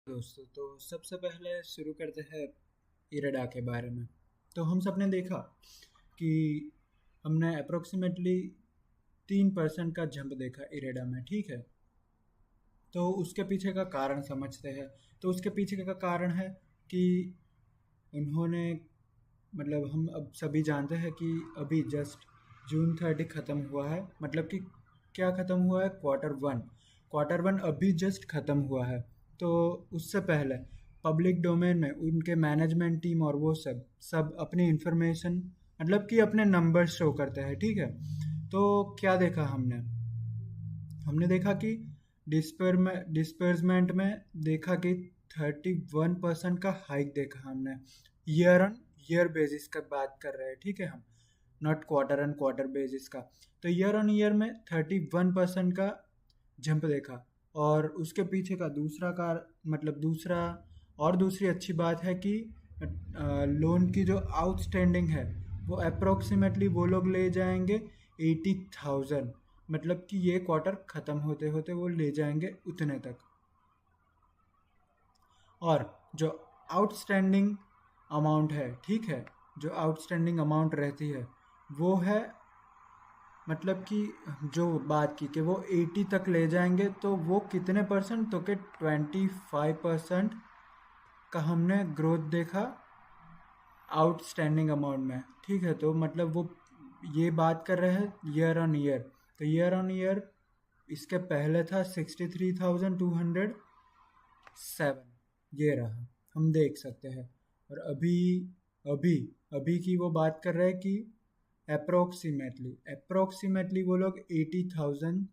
दोस्तों, तो सबसे पहले शुरू करते हैं इरेडा के बारे में। तो हम सब ने देखा कि हमने अप्रोक्सीमेटली 3% का जंप देखा इरेडा में, ठीक है। तो उसके पीछे का कारण समझते हैं। तो उसके पीछे का कारण है कि उन्होंने मतलब हम अब सभी जानते हैं कि अभी जस्ट जून 30 ख़त्म हुआ है। मतलब कि क्या ख़त्म हुआ है? क्वार्टर वन अभी जस्ट ख़त्म हुआ है। तो उससे पहले पब्लिक डोमेन में उनके मैनेजमेंट टीम और वो सब सब अपनी इंफॉर्मेशन मतलब कि अपने नंबर्स शो करते हैं, ठीक है। तो क्या देखा हमने? हमने देखा कि डिस्पर्समेंट में देखा कि 31% का हाइक देखा हमने। ईयर ऑन ईयर बेसिस का बात कर रहे हैं, ठीक है हम, not quarter on quarter basis का। तो ईयर ऑन ईयर में 31% का जंप देखा। और उसके पीछे का दूसरा कार मतलब दूसरा और दूसरी अच्छी बात है कि लोन की जो आउटस्टैंडिंग है वो अप्रोक्सीमेटली वो लोग ले जाएंगे 80,000। मतलब कि ये क्वार्टर ख़त्म होते होते वो ले जाएंगे उतने तक। और जो आउटस्टैंडिंग अमाउंट है, ठीक है, जो आउटस्टैंडिंग अमाउंट रहती है वो है मतलब कि जो बात की कि वो 80 तक ले जाएंगे, तो वो कितने परसेंट? तो कि 25% का हमने ग्रोथ देखा आउटस्टैंडिंग अमाउंट में, ठीक है। तो मतलब वो ये बात कर रहे हैं ईयर ऑन ईयर। तो ईयर ऑन ईयर इसके पहले था 63,207, ये रहा, हम देख सकते हैं। और अभी अभी अभी की वो बात कर रहे हैं कि अप्रोक्सीमेटली वो लोग 80,000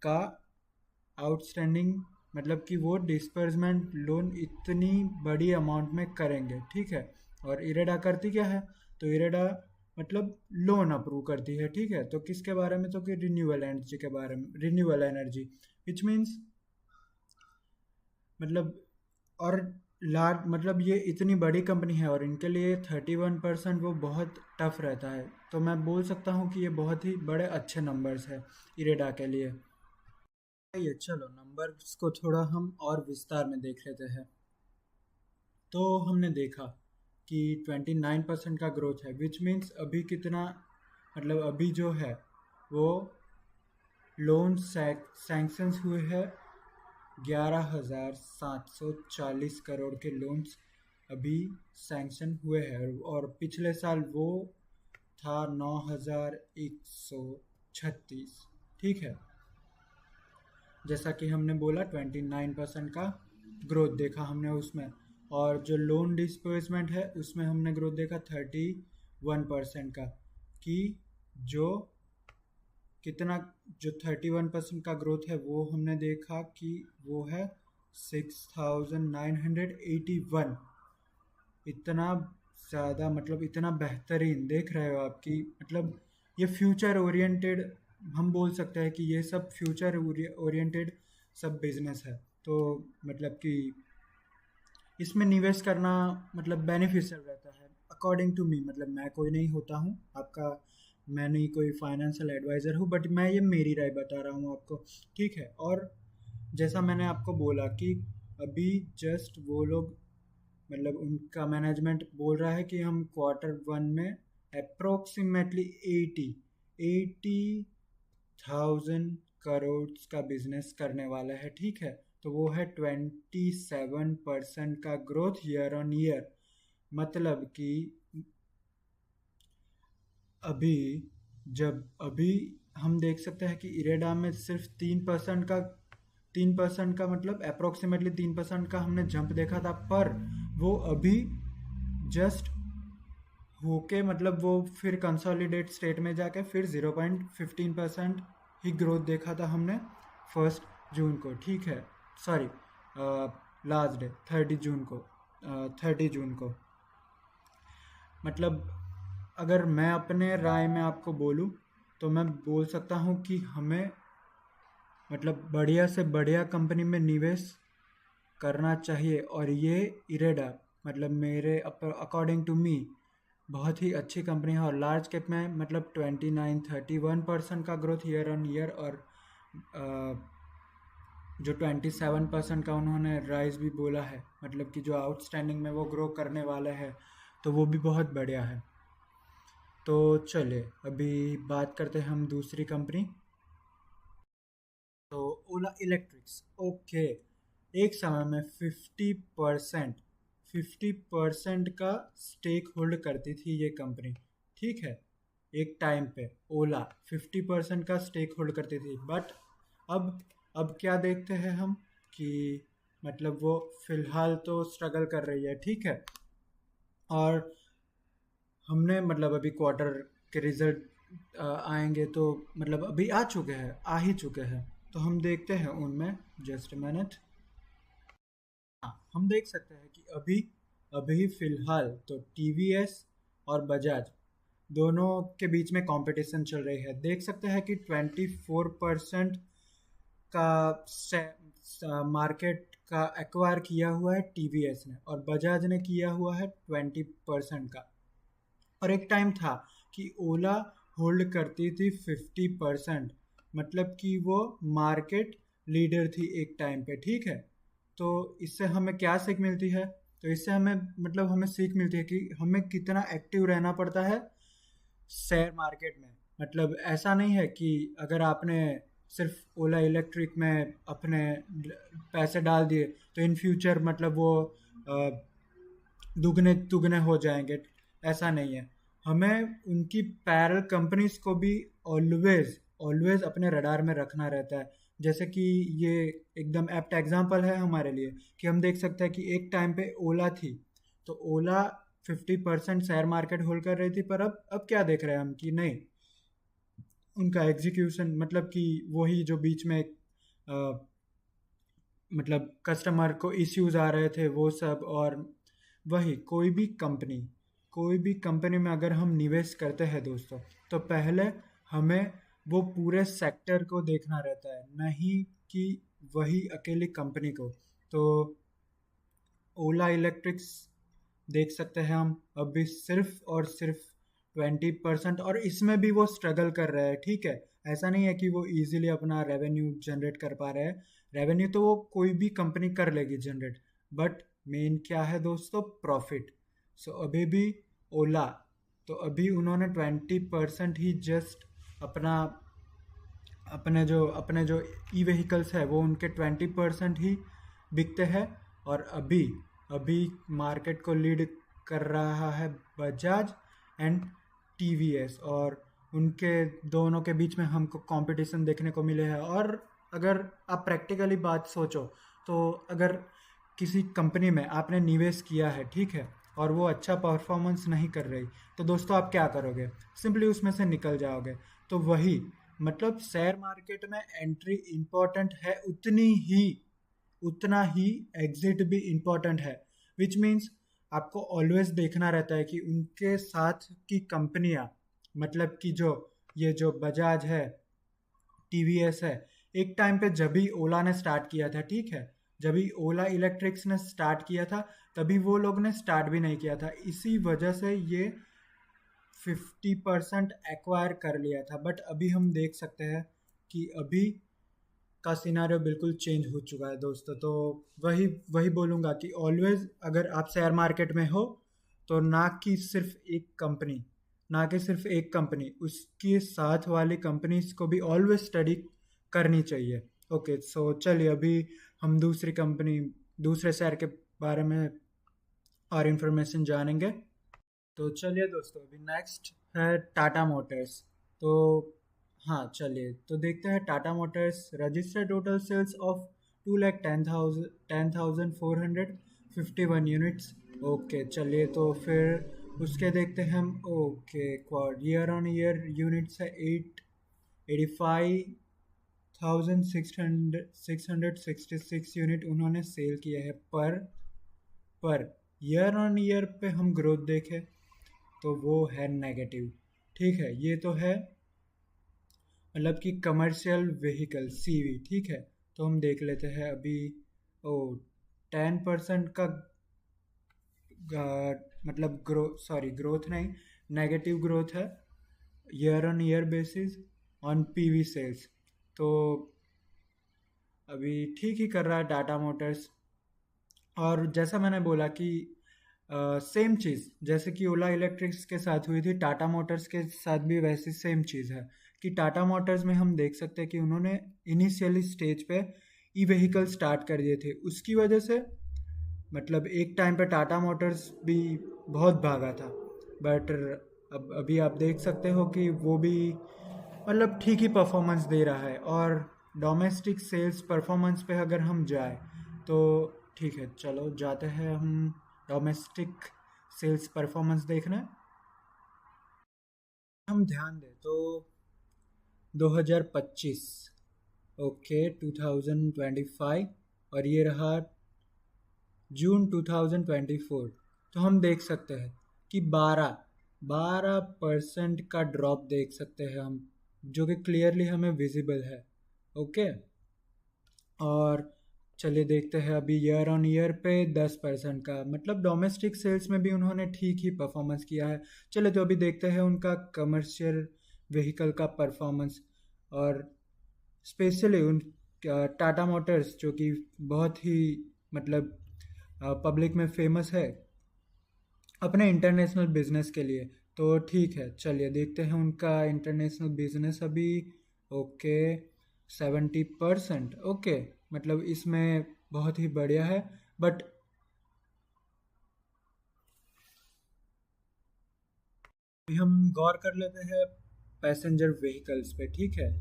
का आउटस्टैंडिंग मतलब कि वो डिस्पर्समेंट लोन इतनी बड़ी अमाउंट में करेंगे, ठीक है। और इरेडा करती क्या है? तो इरेडा मतलब लोन अप्रूव करती है, ठीक है। तो किसके बारे में? तो कि रिन्यूएबल एनर्जी के बारे में, रिन्यूएबल एनर्जी विच मीन्स मतलब और लार्ज मतलब ये इतनी बड़ी कंपनी है और इनके लिए 31% वो बहुत टफ रहता है। तो मैं बोल सकता हूँ कि ये बहुत ही बड़े अच्छे नंबर्स है इरेडा के लिए। ये चलो नंबर्स को थोड़ा हम और विस्तार में देख लेते हैं। तो हमने देखा कि 29% का ग्रोथ है, विच मीन्स अभी कितना मतलब अभी जो है वो लोन सैंक्शंस हुए हैं 11,740 करोड़ के लोन्स अभी सैंक्शन हुए हैं। और पिछले साल वो था 9,136, ठीक है। जैसा कि हमने बोला 29% का ग्रोथ देखा हमने उसमें। और जो लोन डिस्बर्समेंट है उसमें हमने ग्रोथ देखा 31% का। कि जो कितना जो 31% का ग्रोथ है वो हमने देखा कि वो है 6,981। इतना ज़्यादा मतलब इतना बेहतरीन देख रहे हो आप कि मतलब ये फ्यूचर ओरिएंटेड, हम बोल सकते हैं कि ये सब फ्यूचर ओरिएंटेड सब बिजनेस है। तो मतलब कि इसमें निवेश करना मतलब बेनिफिशियल रहता है अकॉर्डिंग टू मी। मतलब मैं कोई नहीं होता हूँ आपका, मैं नहीं कोई फाइनेंशियल एडवाइज़र हूँ, बट मैं ये मेरी राय बता रहा हूँ आपको, ठीक है। और जैसा मैंने आपको बोला कि अभी जस्ट वो लोग मतलब उनका मैनेजमेंट बोल रहा है कि हम क्वार्टर 1 में अप्रोक्सीमेटली 80,000 का बिजनेस करने वाला है, ठीक है। तो वो है 27% का ग्रोथ ईयर ऑन ईयर। मतलब कि अभी जब अभी हम देख सकते हैं कि इरेडा में सिर्फ 3% का मतलब अप्रोक्सीमेटली 3% का हमने जंप देखा था, पर वो अभी जस्ट होके मतलब वो फिर कंसोलिडेट स्टेट में जाके फिर 0.15% ही ग्रोथ देखा था हमने 1 जून को, ठीक है। सॉरी, लास्ट डे 30 जून को, 30 जून को। मतलब अगर मैं अपने राय में आपको बोलूँ तो मैं बोल सकता हूँ कि हमें मतलब बढ़िया से बढ़िया कंपनी में निवेश करना चाहिए। और ये इरेडा मतलब मेरे अकॉर्डिंग टू मी बहुत ही अच्छी कंपनी है। और लार्ज कैप में मतलब 29-31% का ग्रोथ ईयर ऑन ईयर। और जो 27% का उन्होंने राइज भी बोला है, मतलब कि जो आउटस्टैंडिंग में वो ग्रो करने वाला है, तो वो भी बहुत बढ़िया है। तो चलिए अभी बात करते हैं हम दूसरी कंपनी, तो ओला इलेक्ट्रिक्स। ओके, एक समय में 50% का स्टेक होल्ड करती थी ये कंपनी, ठीक है। एक टाइम पे ओला 50% का स्टेक होल्ड करती थी, बट अब अब क्या देखते हैं हम कि मतलब वो फिलहाल तो स्ट्रगल कर रही है, ठीक है। और हमने मतलब अभी क्वार्टर के रिजल्ट आएंगे तो मतलब अभी आ चुके हैं, आ ही चुके हैं, तो हम देखते हैं उनमें। Just minute. हाँ, हम देख सकते हैं कि अभी अभी फिलहाल तो टीवीएस और बजाज दोनों के बीच में कंपटीशन चल रही है। देख सकते हैं कि 24% का मार्केट का एक्वायर किया हुआ है टीवीएस ने, और बजाज ने किया हुआ है 20% का। और एक टाइम था कि ओला होल्ड करती थी 50%, मतलब कि वो मार्केट लीडर थी एक टाइम पे, ठीक है। तो इससे हमें क्या सीख मिलती है? तो इससे हमें मतलब हमें सीख मिलती है कि हमें कितना एक्टिव रहना पड़ता है शेयर मार्केट में। मतलब ऐसा नहीं है कि अगर आपने सिर्फ ओला इलेक्ट्रिक में अपने पैसे डाल दिए तो इन फ्यूचर मतलब वो अ, दुगने दुगने हो जाएंगे, ऐसा नहीं है। हमें उनकी पैरल कंपनीज को भी ऑलवेज ऑलवेज अपने रडार में रखना रहता है। जैसे कि ये एकदम एप्ट एग्जांपल है हमारे लिए कि हम देख सकते हैं कि एक टाइम पे ओला थी, तो ओला 50% शेयर मार्केट होल्ड कर रही थी, पर अब क्या देख रहे हैं हम कि नहीं, उनका एग्जीक्यूशन मतलब कि वही जो बीच में मतलब कस्टमर को इश्यूज आ रहे थे वो सब। और वही कोई भी कंपनी में अगर हम निवेश करते हैं दोस्तों, तो पहले हमें वो पूरे सेक्टर को देखना रहता है, नहीं कि वही अकेली कंपनी को। तो ओला इलेक्ट्रिक्स देख सकते हैं हम अभी सिर्फ और सिर्फ 20%, और इसमें भी वो स्ट्रगल कर रहे हैं, ठीक है। ऐसा नहीं है कि वो इजीली अपना रेवेन्यू जनरेट कर पा रहे हैं। रेवेन्यू तो वो कोई भी कंपनी कर लेगी जनरेट, बट मेन क्या है दोस्तों? प्रॉफिट। सो अभी भी ओला, तो अभी उन्होंने 20% ही जस्ट अपना अपने जो ई व्हीकल्स है वो उनके 20% ही बिकते हैं। और अभी अभी मार्केट को लीड कर रहा है बजाज एंड टीवीएस, और उनके दोनों के बीच में हमको कंपटीशन देखने को मिले हैं। और अगर आप प्रैक्टिकली बात सोचो, तो अगर किसी कंपनी में आपने निवेश किया है, ठीक है, और वो अच्छा परफॉर्मेंस नहीं कर रही, तो दोस्तों आप क्या करोगे? सिंपली उसमें से निकल जाओगे। तो वही मतलब शेयर मार्केट में एंट्री इम्पोर्टेंट है उतना ही एग्जिट भी इम्पोर्टेंट है। विच मीन्स आपको ऑलवेज देखना रहता है कि उनके साथ की कंपनियां, मतलब कि जो बजाज है, टीवीएस है, एक टाइम पे जब भी ओला ने स्टार्ट किया था, ठीक है, जब भी ओला इलेक्ट्रिक्स ने स्टार्ट किया था, तभी वो लोग ने स्टार्ट भी नहीं किया था। इसी वजह से ये 50% एक्वायर कर लिया था। बट अभी हम देख सकते हैं कि अभी का सिनारियो बिल्कुल चेंज हो चुका है दोस्तों। तो वही वही बोलूँगा कि ऑलवेज अगर आप शेयर मार्केट में हो, तो ना कि सिर्फ एक कंपनी, उसके साथ वाली कंपनीज को भी ऑलवेज स्टडी करनी चाहिए। ओके, सो चलिए अभी हम दूसरे शेयर के बारे में और इन्फॉर्मेशन जानेंगे। तो चलिए दोस्तों अभी नेक्स्ट है टाटा मोटर्स। तो हाँ, चलिए तो देखते हैं Tata Motors registered total sales of 2,10,451 units. Okay, चलिए तो फिर उसके देखते हैं हम। Okay, quarter year on year units है 885,666 यूनिट उन्होंने सेल किया है। पर ईयर ऑन ईयर पे हम ग्रोथ देखें तो वो है नेगेटिव, ठीक है। ये तो है मतलब कि कमर्शियल व्हीकल सीवी, ठीक है। तो हम देख लेते हैं अभी। ओ 10% का मतलब ग्रोथ नहीं, नेगेटिव ग्रोथ है year on year basis on PV sales. तो अभी ठीक ही कर रहा है टाटा मोटर्स। और जैसा मैंने बोला कि सेम चीज़ जैसे कि ओला इलेक्ट्रिक्स के साथ हुई थी, टाटा मोटर्स के साथ भी वैसी सेम चीज़ है कि टाटा मोटर्स में हम देख सकते हैं कि उन्होंने इनिशियली स्टेज पे ई व्हीकल स्टार्ट कर दिए थे। उसकी वजह से मतलब एक टाइम पे टाटा मोटर्स भी बहुत भागा था, बट अब अभी आप देख सकते हो कि वो भी मतलब ठीक ही परफॉर्मेंस दे रहा है। और डोमेस्टिक सेल्स परफॉर्मेंस पे अगर हम जाए तो ठीक है, चलो जाते हैं हम डोमेस्टिक सेल्स परफॉर्मेंस देखने। हम ध्यान दें तो 2025, ओके 2025, और ये रहा जून 2024। तो हम देख सकते हैं कि 12% का ड्रॉप देख सकते हैं हम, जो कि क्लियरली हमें विजिबल है। ओके, और चलिए देखते हैं अभी ईयर ऑन ईयर पे 10% का, मतलब डोमेस्टिक सेल्स में भी उन्होंने ठीक ही परफॉर्मेंस किया है। चलिए तो अभी देखते हैं उनका कमर्शियल व्हीकल का परफॉर्मेंस। और स्पेशली उन टाटा मोटर्स जो कि बहुत ही मतलब पब्लिक में फेमस है अपने इंटरनेशनल बिजनेस के लिए। तो ठीक है, चलिए देखते हैं उनका इंटरनेशनल बिजनेस अभी। ओके, 70%, ओके, मतलब इसमें बहुत ही बढ़िया है। बट अभी हम गौर कर लेते हैं पैसेंजर व्हीकल्स पे, ठीक है।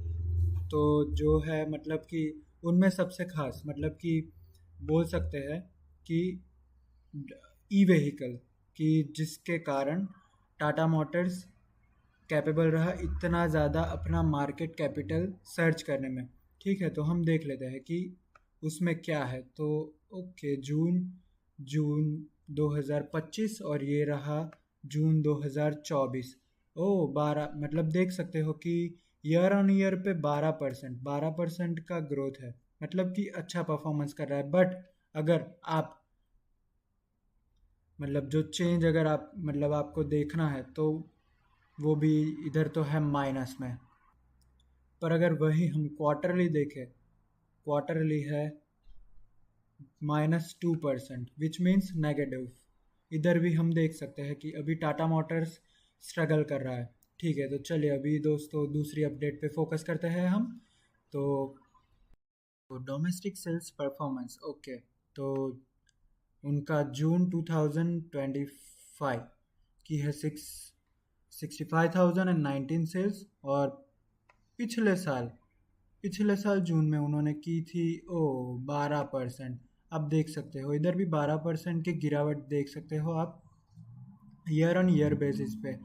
तो जो है मतलब कि उनमें सबसे खास मतलब कि बोल सकते हैं कि ई व्हीकल, कि जिसके कारण टाटा मोटर्स कैपेबल रहा इतना ज़्यादा अपना मार्केट कैपिटल सर्च करने में। ठीक है, तो हम देख लेते हैं कि उसमें क्या है। तो ओके, जून जून 2025 और ये रहा जून 2024। ओ 12, मतलब देख सकते हो कि ईयर ऑन ईयर पे 12% का ग्रोथ है, मतलब कि अच्छा परफॉर्मेंस कर रहा है। बट अगर आप मतलब जो चेंज अगर आप मतलब आपको देखना है तो वो भी इधर तो है माइनस में। पर अगर वही हम क्वार्टरली देखें, क्वार्टरली है -2%, विच मीन्स नेगेटिव। इधर भी हम देख सकते हैं कि अभी टाटा मोटर्स स्ट्रगल कर रहा है। ठीक है, तो चलिए अभी दोस्तों दूसरी अपडेट पे फोकस करते हैं हम। तो डोमेस्टिक सेल्स परफॉर्मेंस, ओके, तो उनका जून 2025 की है 65,019 सेल्स। और पिछले साल पिछले साल जून में उन्होंने की थी 12%। अब देख सकते हो इधर भी 12% की गिरावट देख सकते हो आप ईयर ऑन ईयर बेसिस पे।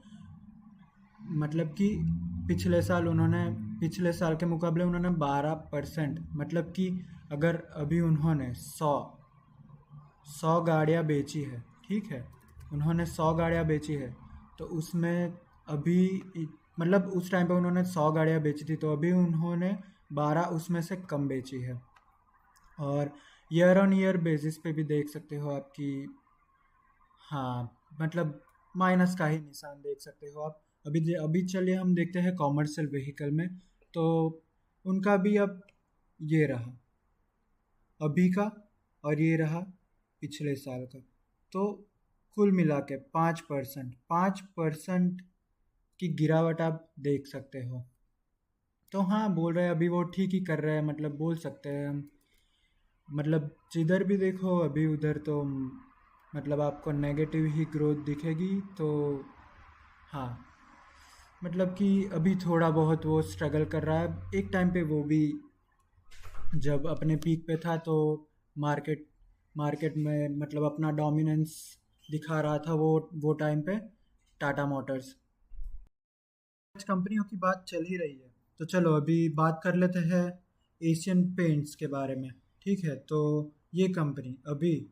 मतलब कि पिछले साल उन्होंने पिछले साल के मुकाबले उन्होंने 12%, मतलब कि अगर अभी उन्होंने 100 गाड़ियाँ बेची है, ठीक है, उन्होंने 100 गाड़ियाँ बेची है, तो उसमें अभी मतलब उस टाइम पे उन्होंने 100 गाड़ियाँ बेची थी, तो अभी उन्होंने 12 उसमें से कम बेची है। और ईयर ऑन ईयर बेसिस पे भी देख सकते हो आप कि हाँ, मतलब माइनस का ही निशान देख सकते हो आप। अभी चलिए हम देखते हैं कॉमर्शियल व्हीकल में। तो उनका भी अब ये रहा अभी का, और ये रहा पिछले साल का। तो कुल मिला के 5% की गिरावट आप देख सकते हो। तो हाँ, बोल रहे हैं अभी वो ठीक ही कर रहे हैं, मतलब बोल सकते हैं हम। मतलब जिधर भी देखो अभी उधर तो मतलब आपको नेगेटिव ही ग्रोथ दिखेगी। तो हाँ, मतलब कि अभी थोड़ा बहुत वो स्ट्रगल कर रहा है। एक टाइम पे वो भी जब अपने पीक पे था तो मार्केट मार्केट में मतलब अपना डोमिनेंस दिखा रहा था वो टाइम पे टाटा मोटर्स। कुछ कंपनियों की बात चल ही रही है, तो चलो अभी बात कर लेते हैं एशियन पेंट्स के बारे में। ठीक है, तो ये कंपनी अभी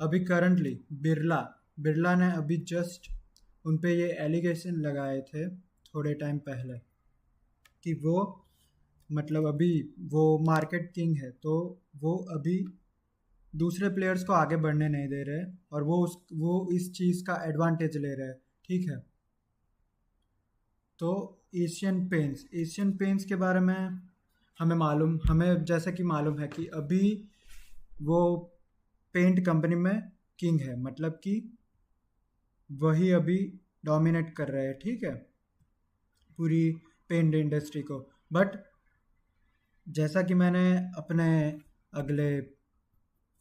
अभी करंटली बिरला बिरला ने अभी जस्ट उन पे ये एलिगेशन लगाए थे थोड़े टाइम पहले कि वो मतलब अभी वो मार्केट किंग है, तो वो अभी दूसरे प्लेयर्स को आगे बढ़ने नहीं दे रहे, और वो इस चीज़ का एडवांटेज ले रहे हैं। ठीक है, तो एशियन पेंट्स के बारे में हमें जैसा कि मालूम है कि अभी वो पेंट कंपनी में किंग है, मतलब कि वही अभी डोमिनेट कर रहे हैं, ठीक है, पूरी पेंट इंडस्ट्री को। बट जैसा कि मैंने अपने अगले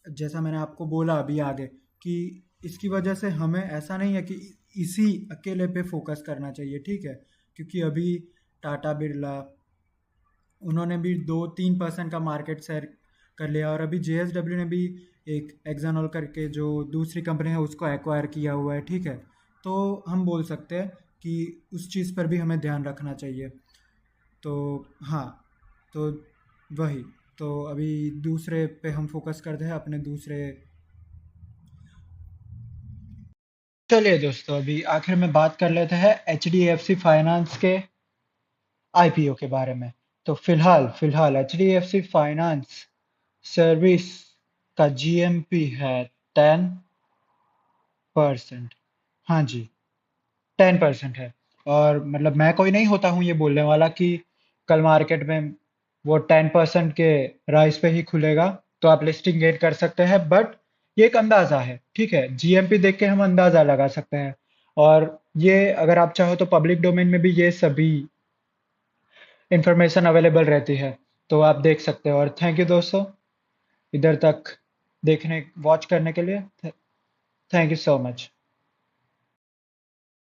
जैसा मैंने आपको बोला अभी आगे कि इसकी वजह से हमें ऐसा नहीं है कि इसी अकेले पे फोकस करना चाहिए, ठीक है, क्योंकि अभी टाटा बिरला उन्होंने भी 2-3% का मार्केट शेयर कर लिया, और अभी जेएसडब्ल्यू ने भी एक एक्जानॉल करके जो दूसरी कंपनी है उसको एक्वायर किया हुआ है, ठीक है। तो हम बोल सकते हैं कि उस चीज़ पर भी हमें ध्यान रखना चाहिए। तो हाँ, तो वही, तो अभी दूसरे पे हम फोकस करते हैं, अपने दूसरे। चलिए दोस्तों, अभी आखिर में बात कर लेते हैं H D F C finance के आईपीओ के बारे में। तो फिलहाल H D F C finance service का जीएमपी है 10%। हाँ जी, 10% है। और मतलब मैं कोई नहीं होता हूँ ये बोलने वाला कि कल मार्केट में वो 10% के राइस पे ही खुलेगा तो आप लिस्टिंग गेट कर सकते हैं, बट ये एक अंदाजा है, ठीक है, जीएमपी देख के हम अंदाजा लगा सकते हैं। और ये अगर आप चाहो तो पब्लिक डोमेन में भी ये सभी इंफॉर्मेशन अवेलेबल रहती है, तो आप देख सकते हो। और थैंक यू दोस्तों, इधर तक देखने वॉच करने के लिए। Thank you so much.